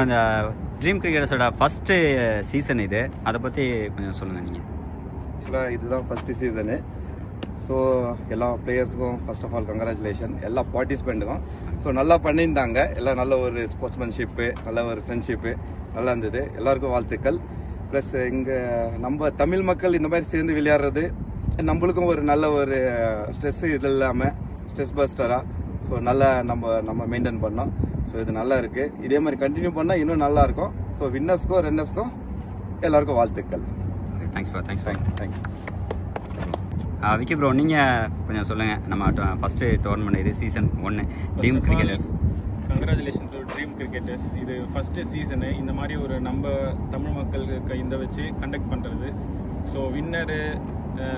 அந்த dream கிரிக்கெட்டர்ஸோட first season இது, அதை பற்றி கொஞ்சம் சொல்லுங்கள் நீங்கள். ஆக்சுவலாக இதுதான் ஃபஸ்ட்டு சீசனு. ஸோ எல்லா பிளேயர்ஸுக்கும் ஃபர்ஸ்ட் ஆஃப் ஆல் கங்க்ராச்சுலேஷன், எல்லா பார்ட்டிசிபெண்ட்டுக்கும். ஸோ நல்லா பண்ணியிருந்தாங்க, எல்லாம் நல்ல ஒரு ஸ்போர்ட்ஸ்மேன்ஷிப்பு, நல்ல ஒரு ஃப்ரெண்ட்ஷிப்பு நல்லா இருந்தது. எல்லாருக்கும் வாழ்த்துக்கள். ப்ளஸ் இங்கே நம்ம தமிழ் மக்கள் இந்த மாதிரி சேர்ந்து விளையாடுறது நம்மளுக்கும் ஒரு நல்ல ஒரு ஸ்ட்ரெஸ்ஸு இது இல்லாமல் ஸ்ட்ரெஸ் பஸ்டராக ஸோ நல்லா நம்ம மெயின்டைன் பண்ணோம். ஸோ இது நல்லா இருக்குது. இதே மாதிரி கண்டினியூ பண்ணால் இன்னும் நல்லாயிருக்கும். ஸோ வின்னர்ஸ்க்கும் ரன்னர்ஸ்க்கும் எல்லாருக்கும் வாழ்த்துக்கள். Thanks bro. Thank you. Vicky bro, நீங்கள் கொஞ்சம் சொல்லுங்கள். நம்ம ஃபஸ்ட்டு டோர்னமெண்ட் இது season 1 dream cricketers. Congratulation to dream cricketers. இது ஃபஸ்ட்டு சீசனு இந்த மாதிரி ஒரு நம்ம தமிழ் மக்களுக்கு இந்த வச்சு கண்டக்ட் பண்ணுறது. ஸோ வின்னரு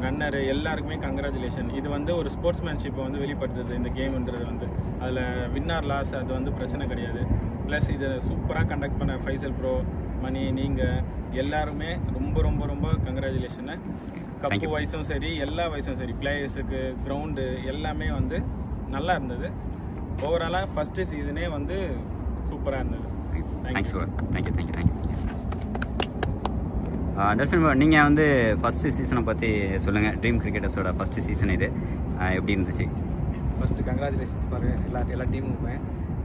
ரன்னரு எல்லாருக்குமே கங்க்ராச்சுலேஷன். இது வந்து ஒரு ஸ்போர்ட்ஸ்மேன்ஷிப்பை வந்து வெளிப்படுத்துது இந்த கேம்ன்றது வந்து. அதில் வின்னர் லாஸ் அது வந்து பிரச்சனை கிடையாது. ப்ளஸ் இதை சூப்பராக கண்டக்ட் பண்ண ஃபைசல் ப்ரோ, மணி, நீங்கள் எல்லாருமே ரொம்ப ரொம்ப ரொம்ப கங்க்ராச்சுலேஷனு. கப்பு வயசும் சரி, எல்லா வயசும் சரி, பிளேயர்ஸுக்கு கிரவுண்டு எல்லாமே வந்து நல்லா இருந்தது. ஓவராலாக ஃபஸ்ட்டு சீசனே வந்து சூப்பராக இருந்தது. Thanks bro. Thank you. Delphine bro, நீங்கள் வந்து ஃபஸ்ட்டு சீசனை பற்றி சொல்லுங்கள். ட்ரீம் கிரிக்கெட்டர்ஸோட ஃபஸ்ட்டு சீசன் இது எப்படி இருந்துச்சு? ஃபஸ்ட்டு கங்க்ராச்சுலேஷன் பாரு எல்லா டீமுக்குமே.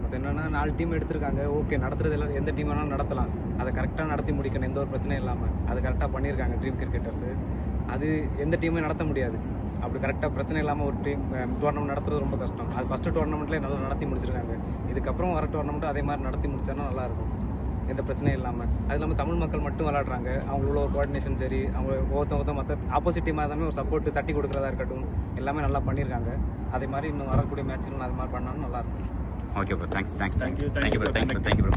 அது என்னென்னா 4 டீம் எடுத்திருக்காங்க. ஓகே, நடத்துறது எல்லாம் எந்த டீம் வேணாலும் நடத்தலாம். அதை கரெக்டாக நடத்தி முடிக்கணும், எந்த ஒரு பிரச்சனையும் இல்லாமல். அது கரெக்டாக பண்ணியிருக்காங்க ட்ரீம் கிரிக்கெட்டர்ஸு. அது எந்த டீமே நடத்த முடியாது. அப்படி கரெக்டாக பிரச்சனை இல்லாமல் ஒரு டீம் டோர்னமெண்ட் நடத்துறது ரொம்ப கஷ்டம். அது ஃபஸ்ட்டு டோர்னமெண்ட்லேயே நல்லா நடத்தி முடிச்சிருக்காங்க. இதுக்கப்புறம் வர டோர்னமெண்ட்டும் அதே மாதிரி நடத்தி முடிச்சானா நல்லாயிருக்கும், எந்த பிரச்சனையும் இல்லாமல். அது இல்லாமல் தமிழ் மக்கள் மட்டும் விளாட்றாங்க. அவங்களோட ஒரு கோஆர்டினேஷன் சரி, அவங்க ஒவ்வொருத்தவங்க மற்ற ஆப்போசிட் டீமாக இருந்தாலும் ஒரு சப்போர்ட்டு தட்டி கொடுக்குறதா இருக்கட்டும், எல்லாமே நல்லா பண்ணியிருக்காங்க. அதே மாதிரி இன்னும் வரக்கூடிய மேட்ச்களும் அது மாதிரி பண்ணாலும் நல்லாயிருக்கும். Okay bro. Thanks. Thank you bro.